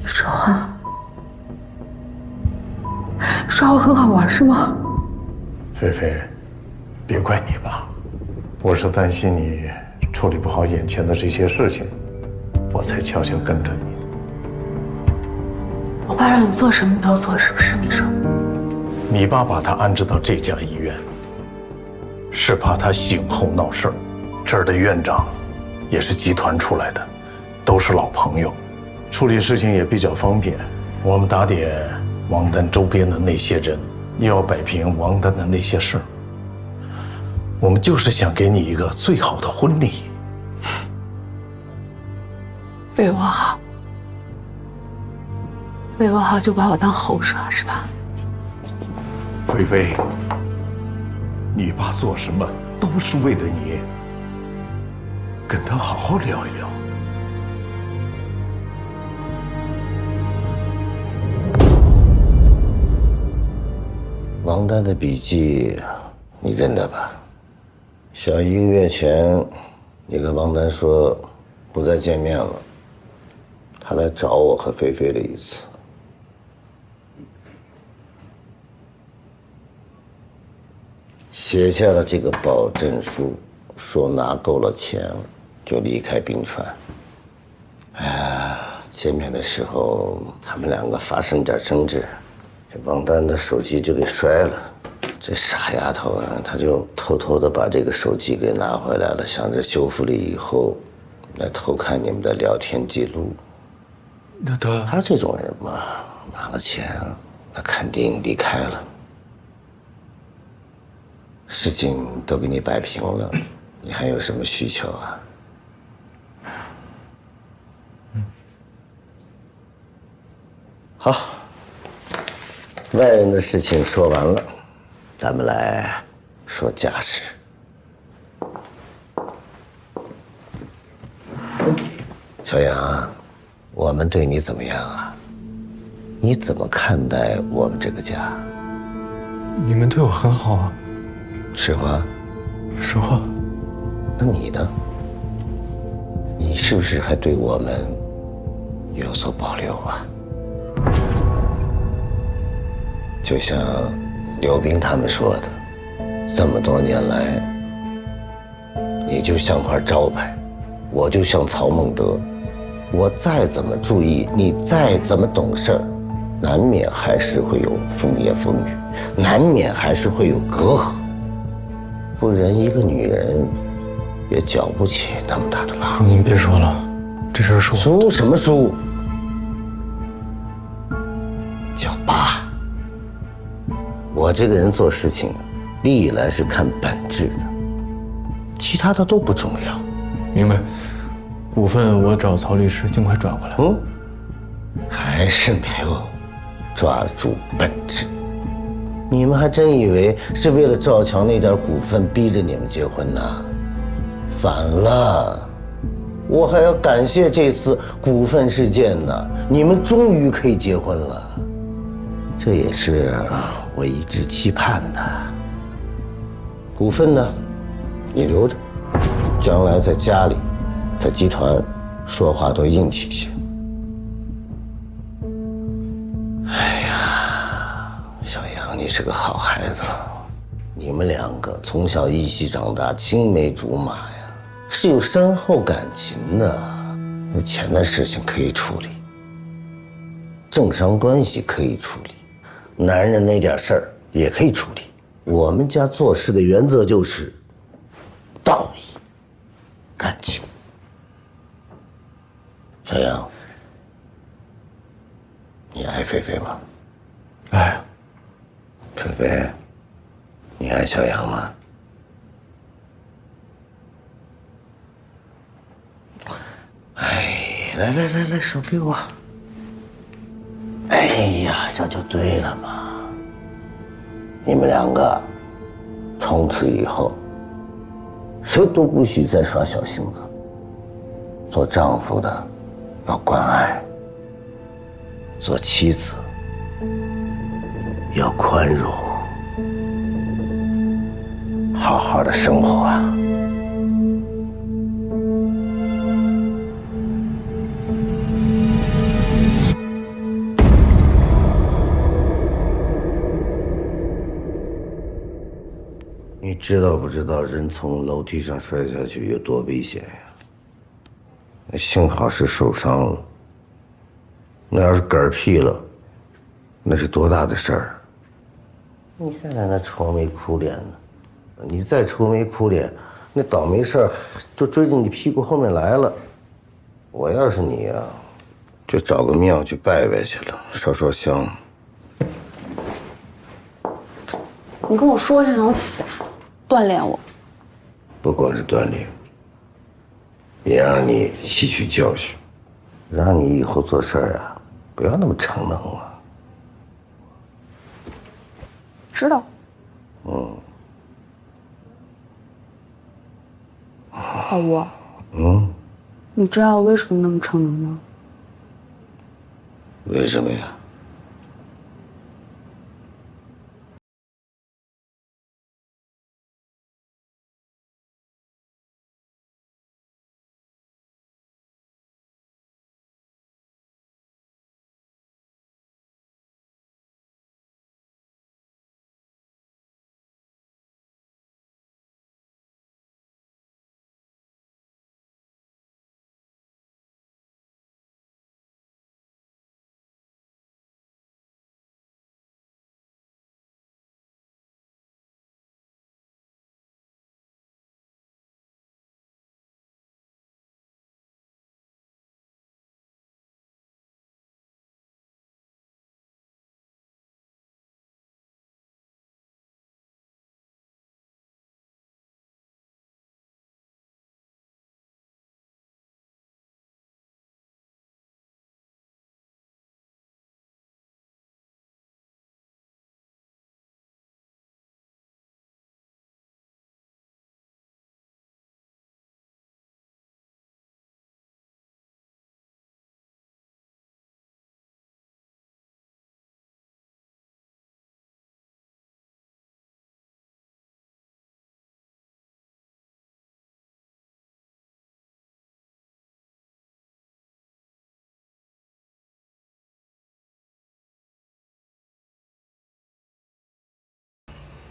说话，说我很好玩是吗？菲菲，别怪你爸，我是担心你处理不好眼前的这些事情，我才悄悄跟着你。我爸让你做什么你都做，是不是？你说。你爸把他安置到这家医院，是怕他醒后闹事儿。这儿的院长也是集团出来的，都是老朋友，处理事情也比较方便。我们打点王丹周边的那些人，又要摆平王丹的那些事儿。我们就是想给你一个最好的婚礼。为我好，为我好就把我当猴耍是吧？菲菲，你爸做什么都是为了你，跟他好好聊一聊。王丹的笔记，你认得吧？小1个月前，你跟王丹说不再见面了，他来找我和菲菲了一次。写下了这个保证书，说拿够了钱了就离开冰川。哎呀，见面的时候他们两个发生点争执，这王丹的手机就给摔了。这傻丫头啊，她就偷偷的把这个手机给拿回来了，想着修复了以后来偷看你们的聊天记录。那他这种人嘛，拿了钱那肯定离开了。事情都给你摆平了，你还有什么需求啊？好，外人的事情说完了，咱们来说家事。小杨，我们对你怎么样啊？你怎么看待我们这个家？你们对我很好啊。实话，实话。那你呢？你是不是还对我们有所保留啊？就像刘冰他们说的，这么多年来，你就像块招牌，我就像曹孟德。我再怎么注意，你再怎么懂事儿，难免还是会有风言风语，难免还是会有隔阂。不然一个女人也搅不起那么大的浪。您别说了，这事儿是我输什么输？叫爸。我这个人做事情，历来是看本质的，其他的都不重要。明白。股份我找曹律师尽快转回来。还是没有抓住本质。你们还真以为是为了赵强那点股份逼着你们结婚呢？反了，我还要感谢这次股份事件呢，你们终于可以结婚了，这也是我一直期盼的。股份呢，你留着，将来在家里，在集团说话都硬气些。哎呀，小杨，你是个好孩子，你们两个从小一起长大，青梅竹马呀，是有深厚感情的。那钱的事情可以处理，政商关系可以处理，男人那点事儿也可以处理。我们家做事的原则就是道义、感情。小杨，你爱菲菲吗？爱。菲菲，你爱小杨吗？哎，来，手给我。哎呀，这就对了嘛。你们两个，从此以后，谁都不许再耍小性子。做丈夫的要关爱，做妻子要宽容，好好的生活啊。知道不知道人从楼梯上摔下去有多危险呀？幸好是受伤了，那要是嗝屁了，那是多大的事儿！你看看那愁眉苦脸的，你再愁眉苦脸，那倒霉事儿就追着你屁股后面来了。我要是你呀，就找个庙去拜拜去了，烧烧香。你跟我说想想死，锻炼我。不光是锻炼，也让你吸取教训，让你以后做事儿啊，不要那么逞能了。知道。老吴。你知道我为什么那么逞能吗？为什么呀？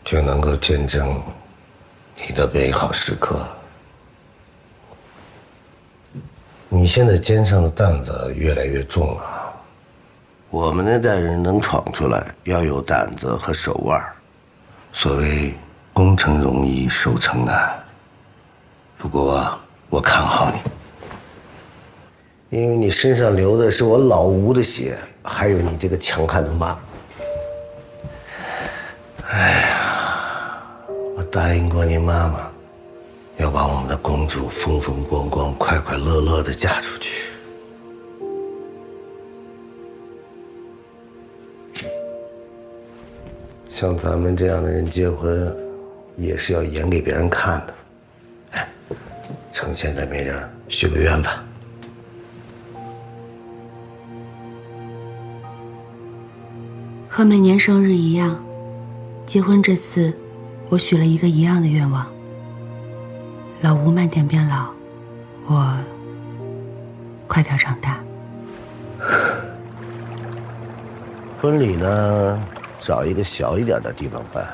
就能够见证你的美好时刻。你现在肩上的担子越来越重了。我们那代人能闯出来，要有胆子和手腕。所谓攻城容易，守城难。不过我看好你，因为你身上流的是我老吴的血，还有你这个强悍的妈。哎呀，我答应过你妈妈，要把我们的公主风风光光、快快乐乐的嫁出去。像咱们这样的人结婚，也是要演给别人看的。哎，趁现在没人，许个愿吧。和每年生日一样，结婚这次，我许了一个一样的愿望：老吴慢点变老，我快点长大。婚礼呢，找一个小一点的地方办，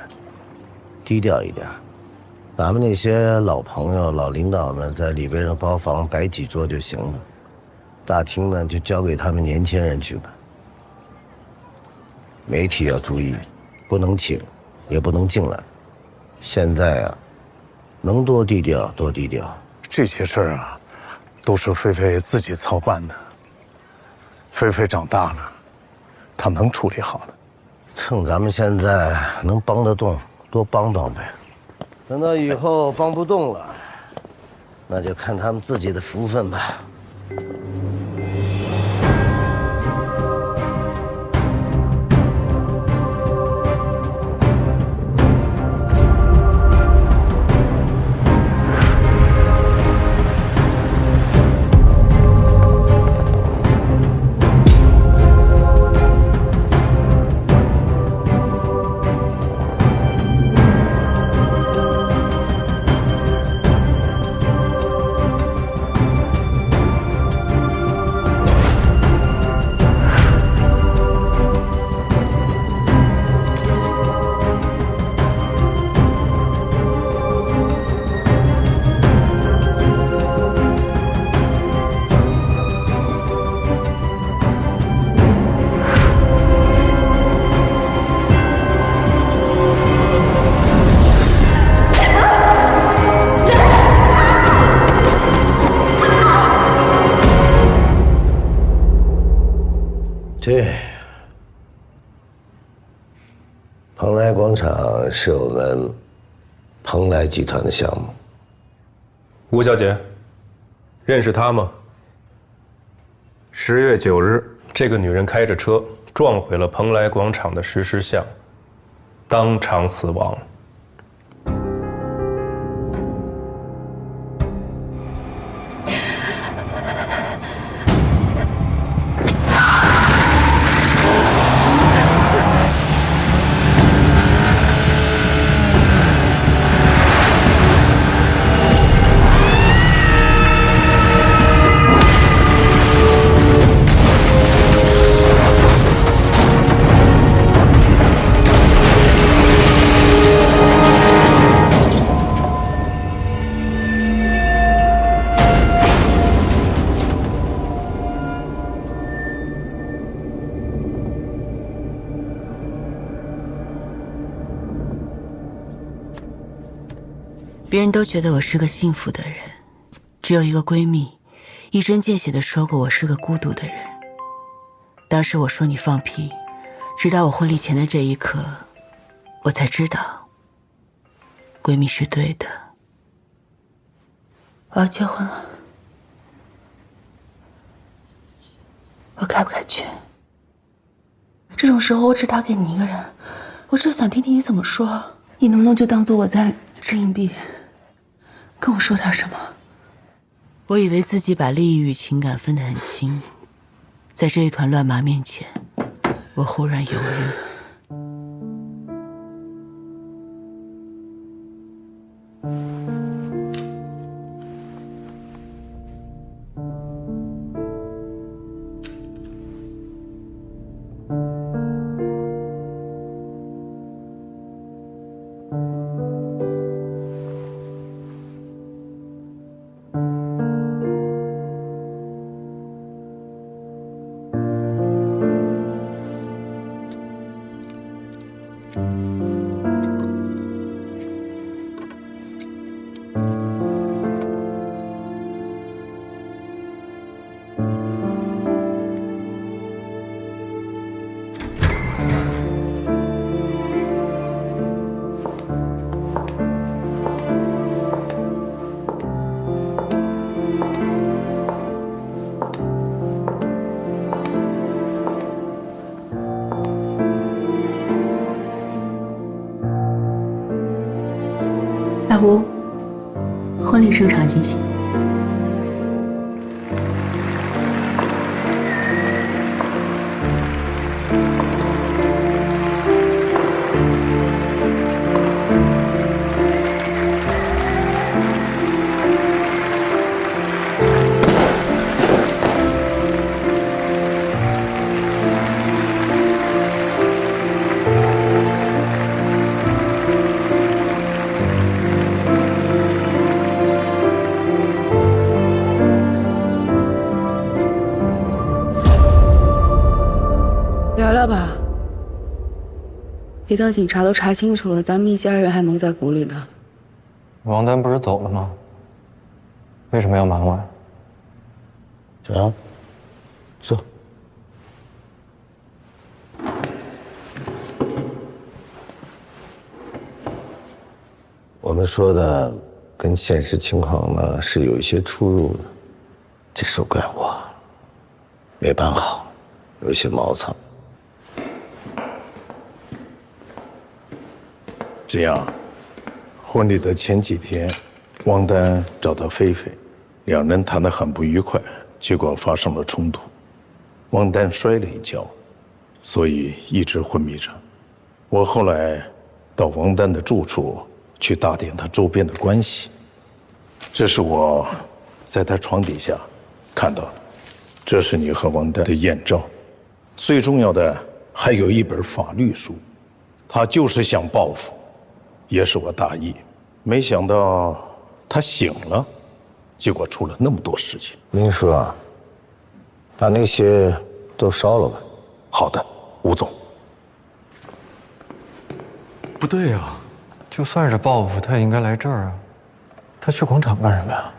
低调一点。咱们那些老朋友、老领导们在里边的包房摆几桌就行了，大厅呢就交给他们年轻人去吧。媒体要注意，不能请，也不能进来。现在啊，能多低调多低调。这些事儿啊，都是菲菲自己操办的。菲菲长大了，她能处理好的。趁咱们现在能帮得动，多帮帮呗。等到以后帮不动了，那就看他们自己的福分吧。对，蓬莱广场是我们蓬莱集团的项目。吴小姐，认识她吗？10月9日，这个女人开着车撞毁了蓬莱广场的石狮像，当场死亡。别人都觉得我是个幸福的人，只有一个闺蜜一针见血地说过我是个孤独的人。当时我说你放屁，直到我婚礼前的这一刻，我才知道闺蜜是对的。我要结婚了，我该不该去？这种时候我只打给你一个人，我只是想听听你怎么说。你能不能就当做我在掷硬币，跟我说点什么？我以为自己把利益与情感分得很清，在这一团乱麻面前，我忽然犹豫了。老吴，婚礼正常进行。聊聊吧，别等警察都查清楚了，咱们一家人还蒙在鼓里呢。王丹不是走了吗？为什么要瞒我呀？行，坐。我们说的跟现实情况呢是有一些出入的，这事怪我没办好，有些毛糙。这样，婚礼的前几天，王丹找到菲菲，两人谈得很不愉快，结果发生了冲突。王丹摔了一跤，所以一直昏迷着。我后来到王丹的住处去打点他周边的关系。这是我在他床底下看到的，这是你和王丹的艳照，最重要的还有一本法律书。他就是想报复，也是我大意，没想到他醒了，结果出了那么多事情。林叔啊，把那些都烧了吧。好的，吴总。不对呀，就算是报复，他也应该来这儿啊。他去广场干什么呀？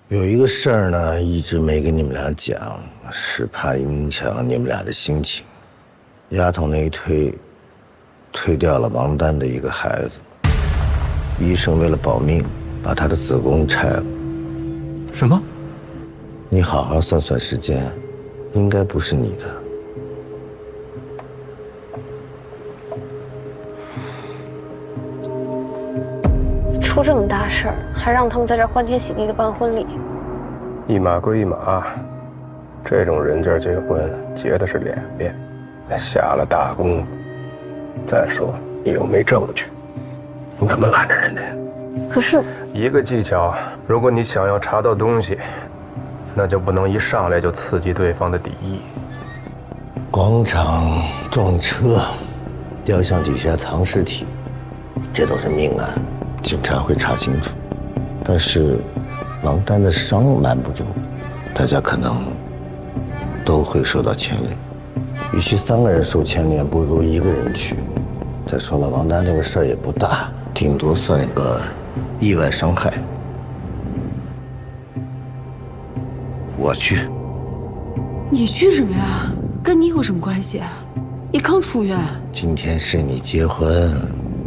有一个事儿呢，一直没跟你们俩讲，是怕影响你们俩的心情。牙筒那一推掉了王丹的一个孩子。医生为了保命，把他的子宫拆了。什么？你好好算算时间，应该不是你的。出这么大事儿，还让他们在这儿欢天喜地的办婚礼。一码归一码，这种人家结婚结的是2遍，下了大功夫。再说你又没证据，你怎么拦着人家？可是一个技巧，如果你想要查到东西，那就不能一上来就刺激对方的敌意。广场撞车，雕像底下藏尸体，这都是命案，警察会查清楚。但是王丹的伤瞒不住，大家可能都会受到牵连。与其3个人受牵连，不如1个人去。再说了，王丹这个事儿也不大，顶多算个意外伤害。我去。你去什么呀？跟你有什么关系？你刚出院。今天是你结婚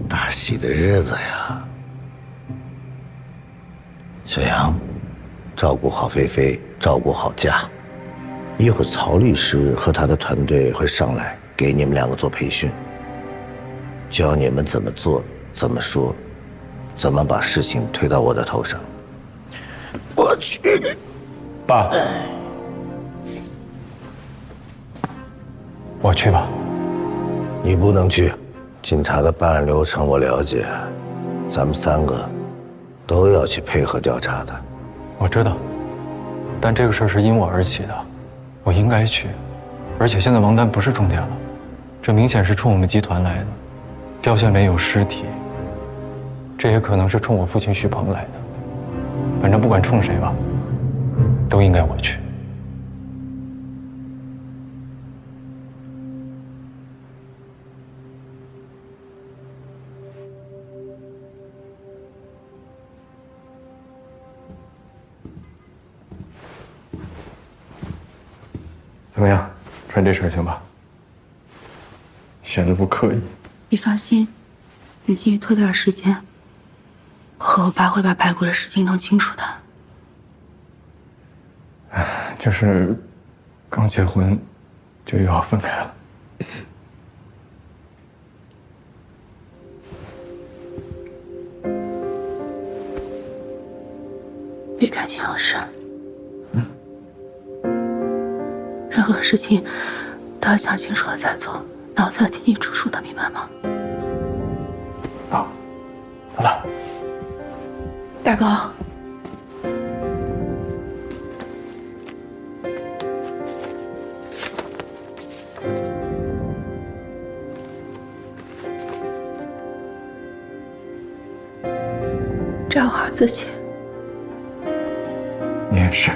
大喜的日子呀，小杨，照顾好菲菲，照顾好家。一会儿曹律师和他的团队会上来给你们2个做培训，教你们怎么做，怎么说，怎么把事情推到我的头上。我去，爸，我去吧。你不能去，警察的办案流程我了解，咱们3个都要去配合调查的。我知道，但这个事儿是因我而起的，我应该去。而且现在王丹不是重点了，这明显是冲我们集团来的。雕像里有尸体，这也可能是冲我父亲徐鹏来的。反正不管冲谁吧，都应该我去。怎么样，穿这身行吧？显得不刻意。你放心，你进去拖点时间，我和我爸会把白骨的事情弄清楚的。就是刚结婚，就又要分开了。别感情用事。任何事情都要想清楚了再做，脑子要清清楚楚的，明白吗？好，走了。大哥。照顾好自己。你也是。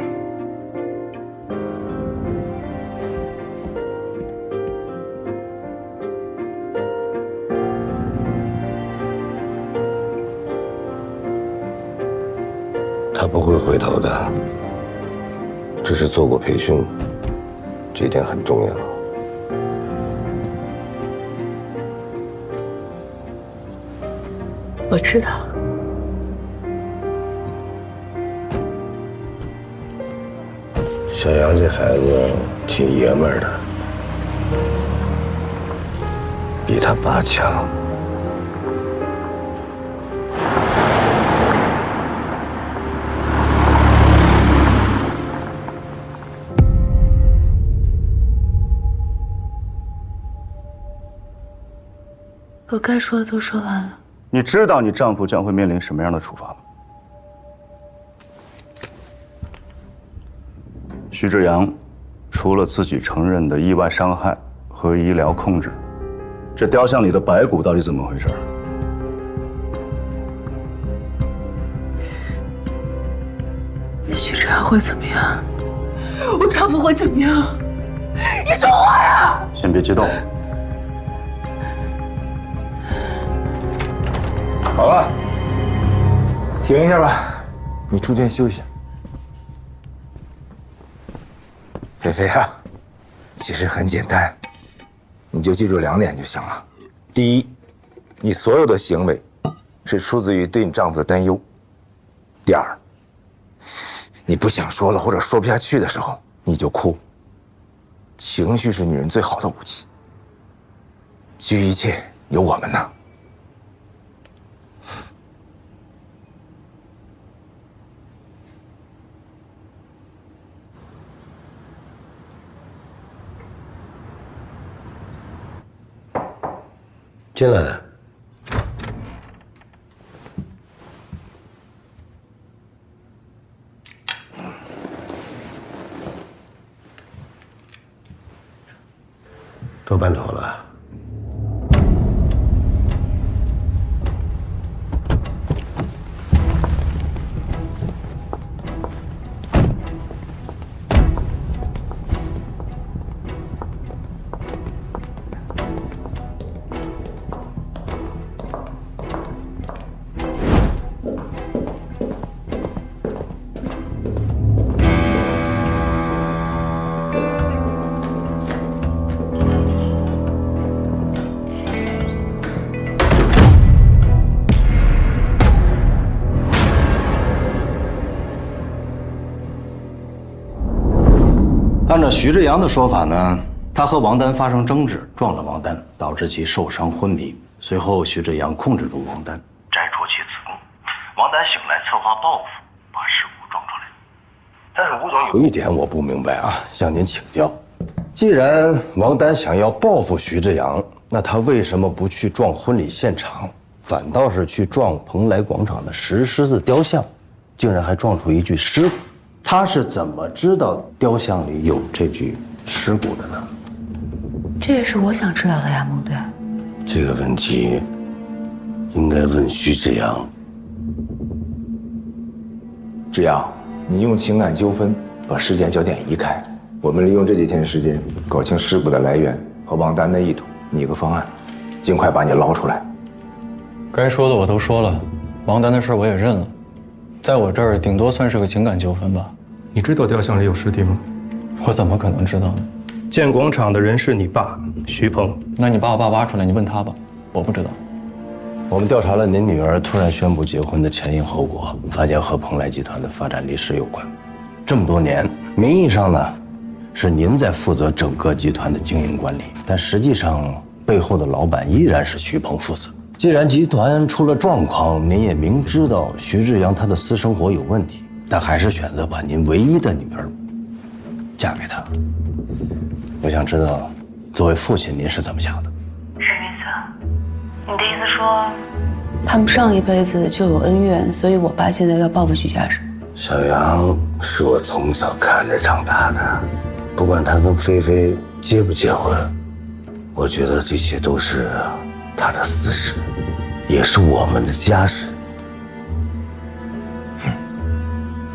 他不会回头的，只是做过培训，这一点很重要。我知道。小杨这孩子挺爷们儿的，比他爸强。我该说的都说完了。你知道你丈夫将会面临什么样的处罚吗？徐志阳，除了自己承认的意外伤害和医疗控制，这雕像里的白骨到底怎么回事？徐志阳会怎么样？我丈夫会怎么样？你说话呀！先别激动。好了，停一下吧，你出去休息。菲菲啊，其实很简单，你就记住2点就行了。第一，你所有的行为是出自于对你丈夫的担忧；第二，你不想说了或者说不下去的时候，你就哭。情绪是女人最好的武器。其余一切有我们呢。进来。都办妥了。按照徐志阳的说法呢，他和王丹发生争执，撞了王丹，导致其受伤昏迷。随后，徐志阳控制住王丹，摘除其子宫。王丹醒来，策划报复，把尸骨撞出来。但是吴总有一点我不明白啊，向您请教。既然王丹想要报复徐志阳，那他为什么不去撞婚礼现场，反倒是去撞蓬莱广场的石狮子雕像，竟然还撞出一具尸骨？他是怎么知道雕像里有这具尸骨的呢？这也是我想知道的呀，孟队。这个问题应该问徐志阳。志阳，你用情感纠纷把事件焦点移开，我们利用这几天时间搞清尸骨的来源和王丹的意图，拟个方案，尽快把你捞出来。该说的我都说了，王丹的事我也认了，在我这儿顶多算是个情感纠纷吧。你知道雕像里有尸体吗？我怎么可能知道呢？建广场的人是你爸徐鹏，那你把我爸挖出来，你问他吧，我不知道。我们调查了您女儿突然宣布结婚的前因后果，发现和蓬莱集团的发展历史有关。这么多年，名义上呢是您在负责整个集团的经营管理，但实际上背后的老板依然是徐鹏父子。既然集团出了状况，您也明知道徐志阳他的私生活有问题，但还是选择把您唯一的女儿嫁给他。我想知道，作为父亲，您是怎么想的？什么意思？你的意思说，他们上一辈子就有恩怨，所以我爸现在要报复徐家是？小杨是我从小看着长大的，不管他跟菲菲结不结婚，我觉得这些都是他的私事，也是我们的家事。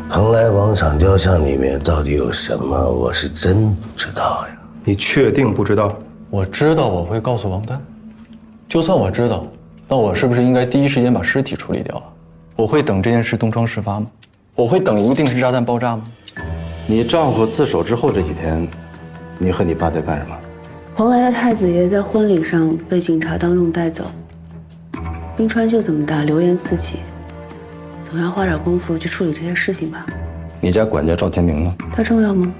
蓬莱广场雕像里面到底有什么，我是真不知道呀。你确定不知道？我知道，我会告诉王丹。就算我知道，那我是不是应该第一时间把尸体处理掉啊？我会等这件事东窗事发吗？我会等一个定时炸弹爆炸吗？你丈夫自首之后这几天，你和你爸在干什么？蓬莱的太子爷在婚礼上被警察当众带走，冰川就这么大，流言四起，总要花点功夫去处理这些事情吧。你家管家赵天明呢？他重要吗？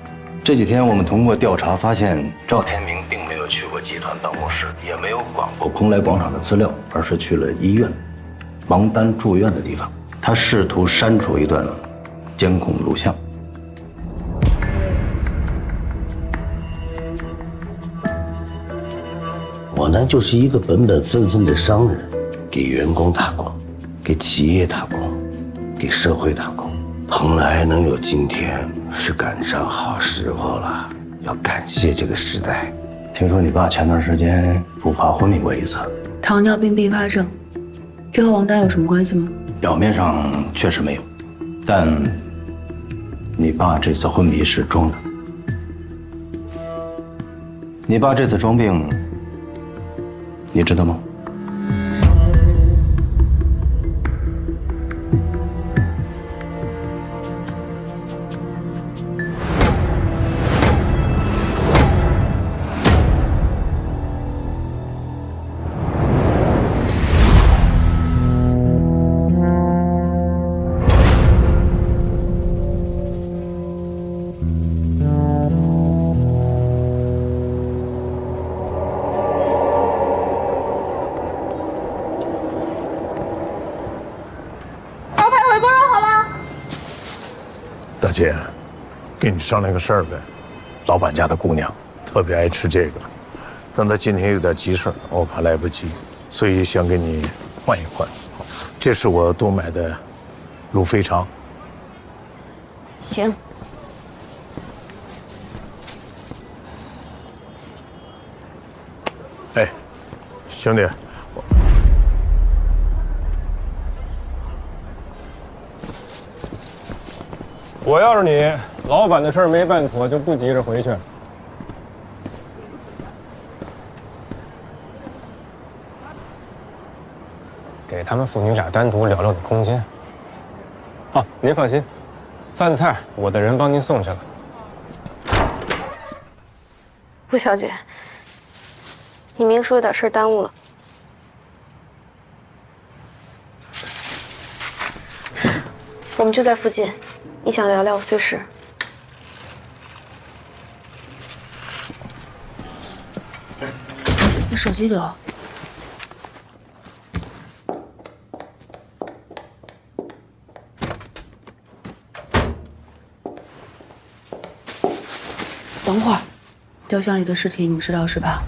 这几天我们通过调查发现，赵天明并没有去过集团办公室，也没有管过蓬莱广场的资料，而是去了医院，王丹住院的地方。他试图删除一段监控录像。我呢就是一个本本分分的商人，给员工打工，给企业打工，给社会打工。蓬莱能有今天，是赶上好时候了，要感谢这个时代。听说你爸前段时间复发昏迷过一次，糖尿病并发症，这和王丹有什么关系吗？表面上确实没有，但你爸这次昏迷是装的。你爸这次装病，你知道吗？大姐，跟你商量个事儿呗。老板家的姑娘特别爱吃这个，但她今天有点急事儿，我怕来不及，所以想给你换一换。这是我多买的卤肥肠。行。哎，兄弟，我要是你，老板的事儿没办妥，就不急着回去。给他们父女俩单独聊聊的空间。好，您放心，饭菜我的人帮您送去了。吴小姐，你明说有点事耽误了。我们就在附近，你想聊聊随时。那手机给我。等会儿，雕像里的尸体你知道是吧？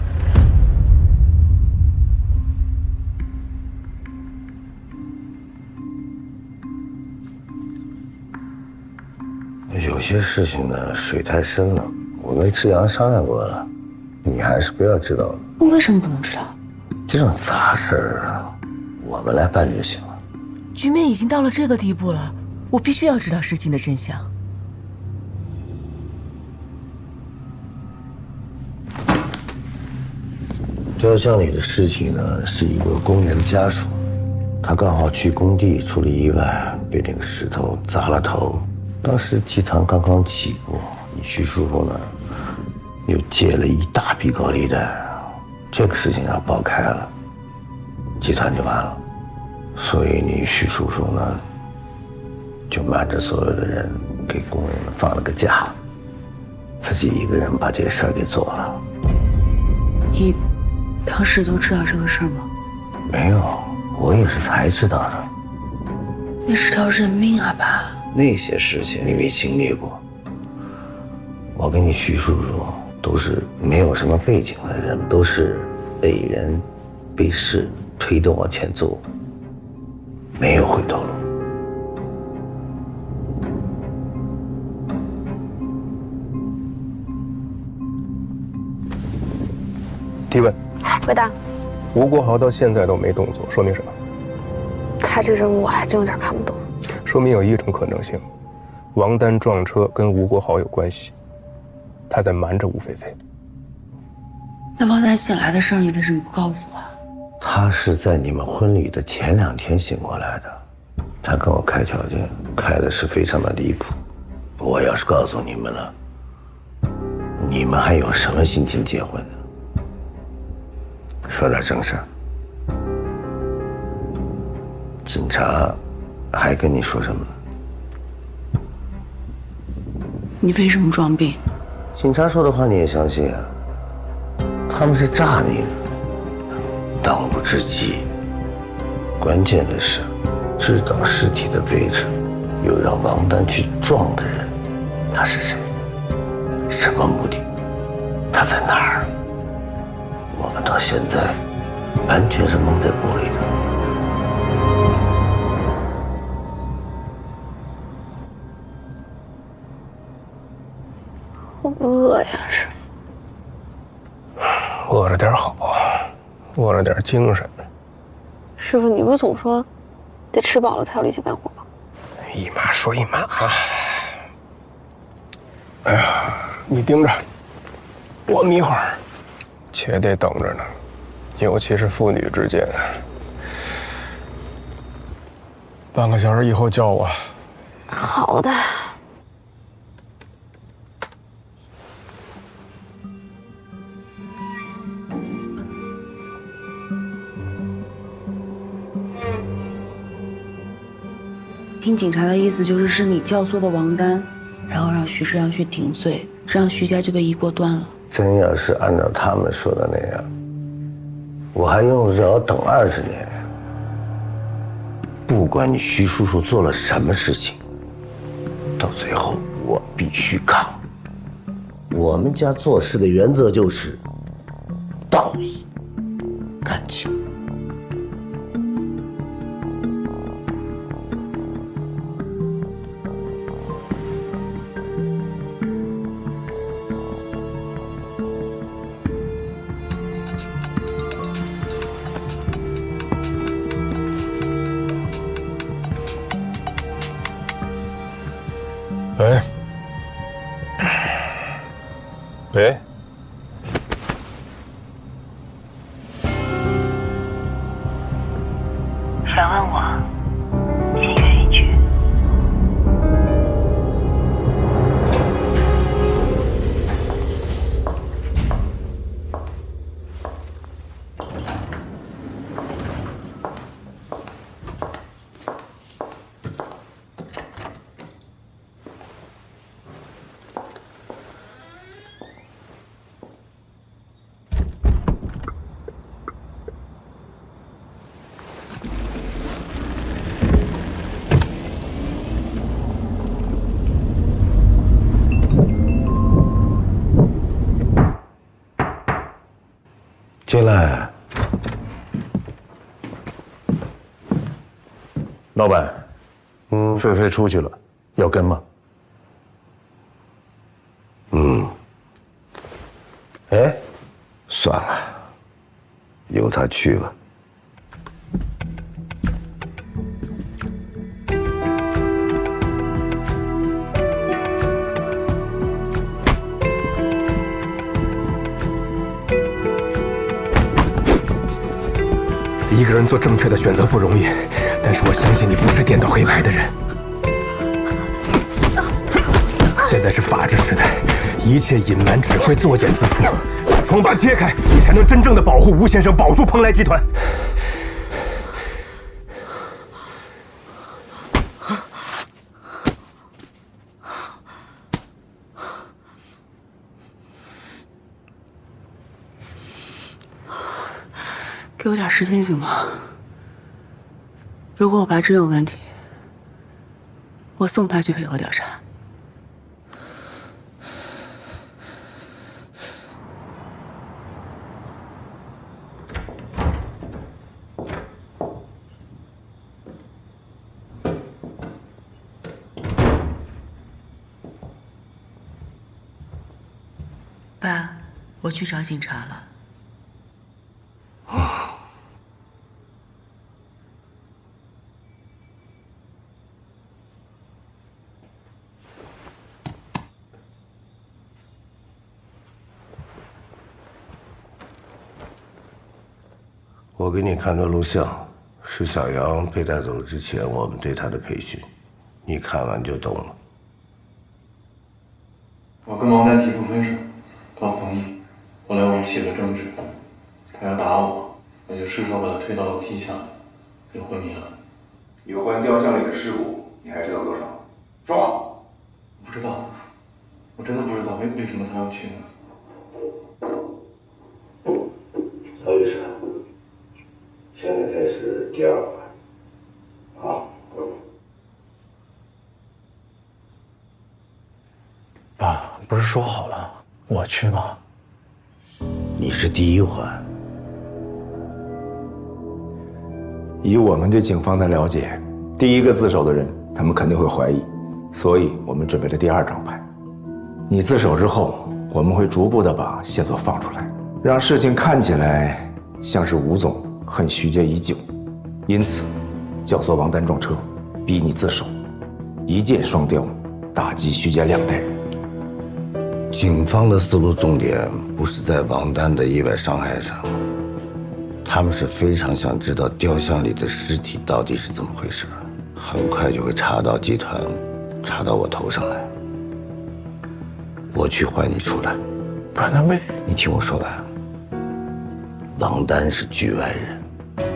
有些事情呢，水太深了，我跟志阳商量过了，你还是不要知道了。我为什么不能知道？这种杂事儿，我们来办就行了。局面已经到了这个地步了，我必须要知道事情的真相。雕像里的尸体呢，是一个工人家属，他刚好去工地出了意外，被那个石头砸了头。当时集团刚刚起步，你徐叔叔呢又借了一大笔高利贷，这个事情要爆开了，集团就完了。所以你徐叔叔呢就瞒着所有的人，给工人们放了个假，自己一个人把这事儿给做了。你当时都知道这个事儿吗？没有，我也是才知道的。那是条人命啊，爸。那些事情你没经历过，我跟你徐叔叔都是没有什么背景的人，都是被人被事推动往前走，没有回头路。提问。回答。吴国豪到现在都没动作，说明什么？他这人我还真有点看不懂。说明有一种可能性，王丹撞车跟吴国豪有关系，他在瞒着吴菲菲。那王丹醒来的事儿，你为什么不告诉我？他是在你们婚礼的前2天醒过来的，他跟我开条件，开的是非常的离谱。我要是告诉你们了，你们还有什么心情结婚呢？说点正事儿。警察还跟你说什么呢？你为什么装病？警察说的话你也相信啊？他们是诈你的，当务之急。关键的是，知道尸体的位置，又让王丹去撞的人，他是谁？什么目的？他在哪儿？我们到现在完全是蒙在鼓里的。好饿呀，是。饿着点好，饿着点精神。师傅，你不总说得吃饱了才有力气干活吗？一码说一码啊。哎呀，你盯着，我们一会儿且得等着呢，尤其是父女之间。半个小时以后叫我。好的。听警察的意思就是，你教唆的王丹，然后让徐志阳去顶罪，这样徐家就被一锅端了。真要是按照他们说的那样，我还用得着等20年？不管你徐叔叔做了什么事情，到最后必须抗。我们家做事的原则就是道义、感情。喂，喂，想问我，心愿已决。进来。老板，菲菲出去了，要跟吗？哎，算了，由他去吧。一个人做正确的选择不容易，但是我相信你不是颠倒黑白的人。现在是法治时代，一切隐瞒只会作茧自缚。把疮疤揭开，你才能真正的保护吴先生，保住蓬莱集团。给我点时间行吗？如果我爸真有问题，我送他去配合调查。爸，我去找警察了。我给你看的录像，是小杨被带走之前我们对他的培训，你看完就懂了。我跟王丹提出分手，他不同意。后来我们起了争执，他要打我，我就失手把他推到楼梯下，就昏迷了。有关雕像里的尸骨，你还知道多少？说话。不知道，我真的不知道为什么他要去呢？曹律师，现在开始第二关。好。爸，不是说好了我去吗？你是第一环。以我们对警方的了解，第一个自首的人，他们肯定会怀疑，所以我们准备了第二张牌。你自首之后，我们会逐步的把线索放出来，让事情看起来像是吴总恨徐家已久，因此教唆王丹撞车，逼你自首，一箭双雕，打击徐家2代人。警方的思路重点不是在王丹的意外伤害上，他们是非常想知道雕像里的尸体到底是怎么回事，很快就会查到集团，查到我头上来。我去换你出来。不然他为……你听我说完。王丹是局外人，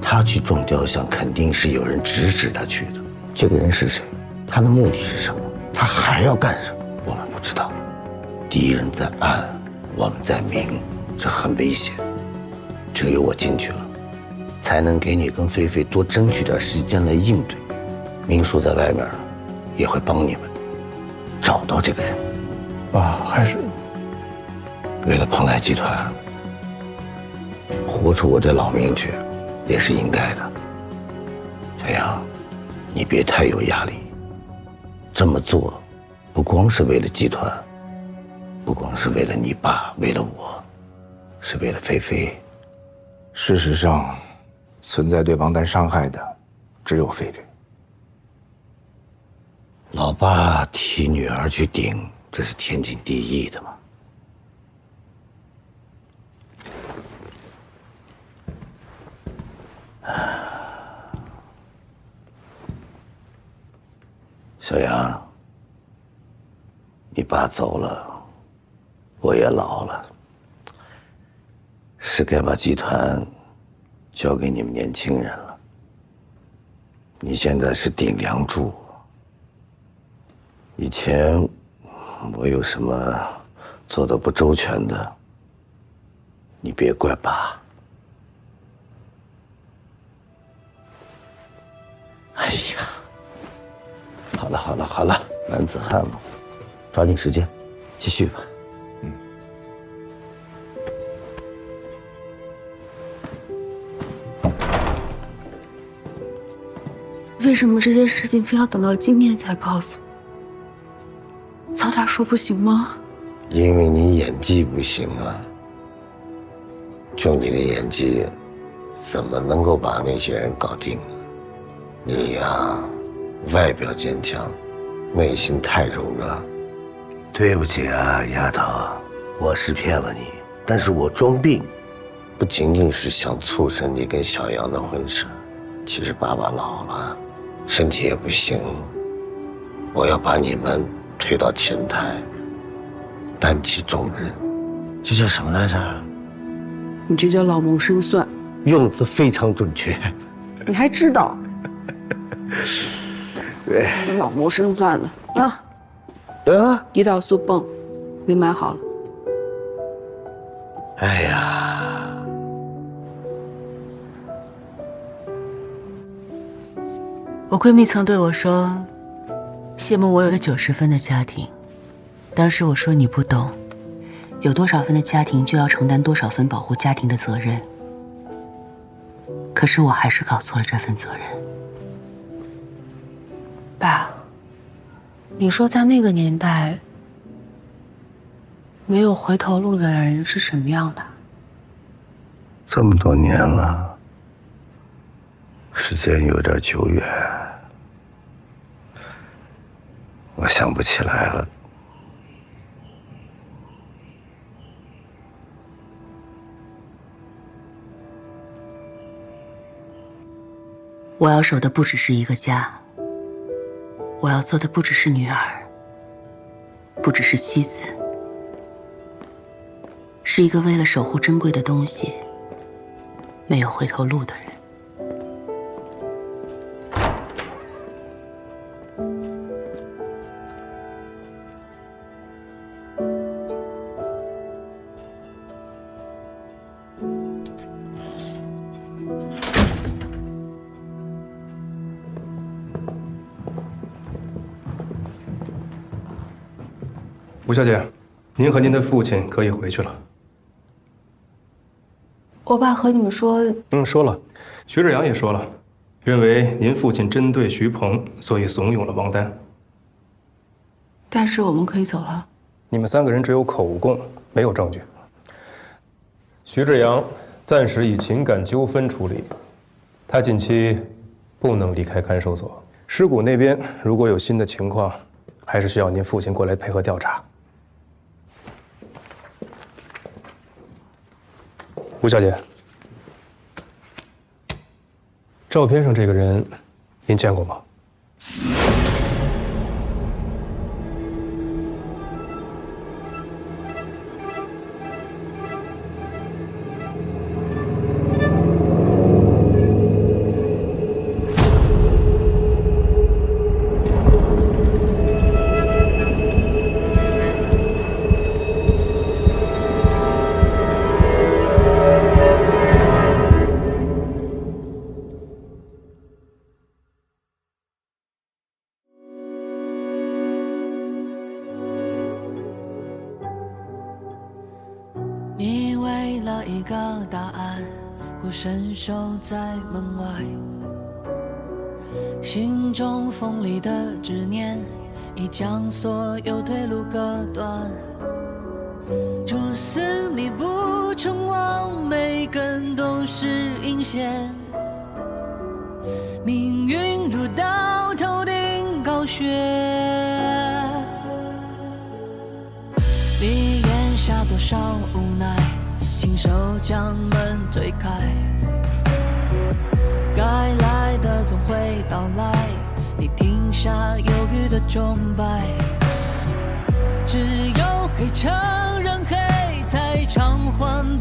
他去撞雕像肯定是有人指使他去的。这个人是谁？他的目的是什么？他还要干什么？我们不知道。敌人在暗，我们在明，这很危险。只有我进去了，才能给你跟菲菲多争取点时间来应对。明叔在外面也会帮你们，找到这个人。爸，还是为了蓬莱集团，活出我这老命去，也是应该的。小杨，你别太有压力。这么做，不光是为了集团，不光是为了你爸，为了我，是为了菲菲。事实上，存在对王丹伤害的，只有菲菲。老爸替女儿去顶，这是天经地义的嘛。小杨，你爸走了，我也老了，是该把集团交给你们年轻人了。你现在是顶梁柱，以前我有什么做的不周全的，你别怪爸。哎呀，好了，男子汉嘛，抓紧时间，继续吧。为什么这些事情非要等到今天才告诉我？早点说不行吗？因为你演技不行啊，就你的演技，怎么能够把那些人搞定呢？你呀，外表坚强，内心太柔软。对不起啊，丫头，我是骗了你，但是我装病，不仅仅是想促成你跟小杨的婚事。其实爸爸老了，身体也不行，我要把你们推到前台，担起重任。这叫什么来着？你这叫老谋深算，用词非常准确。你还知道？对，老谋深算的啊！胰岛素泵，给买好了。哎呀，我闺蜜曾对我说，羡慕我有个90分的家庭。当时我说你不懂，有多少分的家庭就要承担多少分保护家庭的责任。可是我还是搞错了这份责任。爸，你说在那个年代，没有回头路的人是什么样的？这么多年了，时间有点久远，我想不起来了。我要守的不只是一个家，我要做的不只是女儿，不只是妻子，是一个为了守护珍贵的东西，没有回头路的人。吴小姐，您和您的父亲可以回去了。我爸和你们说，说了，徐志阳也说了，认为您父亲针对徐鹏，所以怂恿了王丹。但是我们可以走了。你们3个人只有口供，没有证据。徐志阳暂时以情感纠纷处理，他近期不能离开看守所。尸骨那边如果有新的情况，还是需要您父亲过来配合调查。吴小姐，照片上这个人，您见过吗？了一个答案，孤身守在门外。心中锋利的执念，已将所有退路割断。蛛丝密布成网，每根都是引线。命运如刀，头顶高悬。你咽下多少无奈，亲手将门推开。该来的总会到来，你停下犹豫的钟摆。只有黑成人黑，才偿还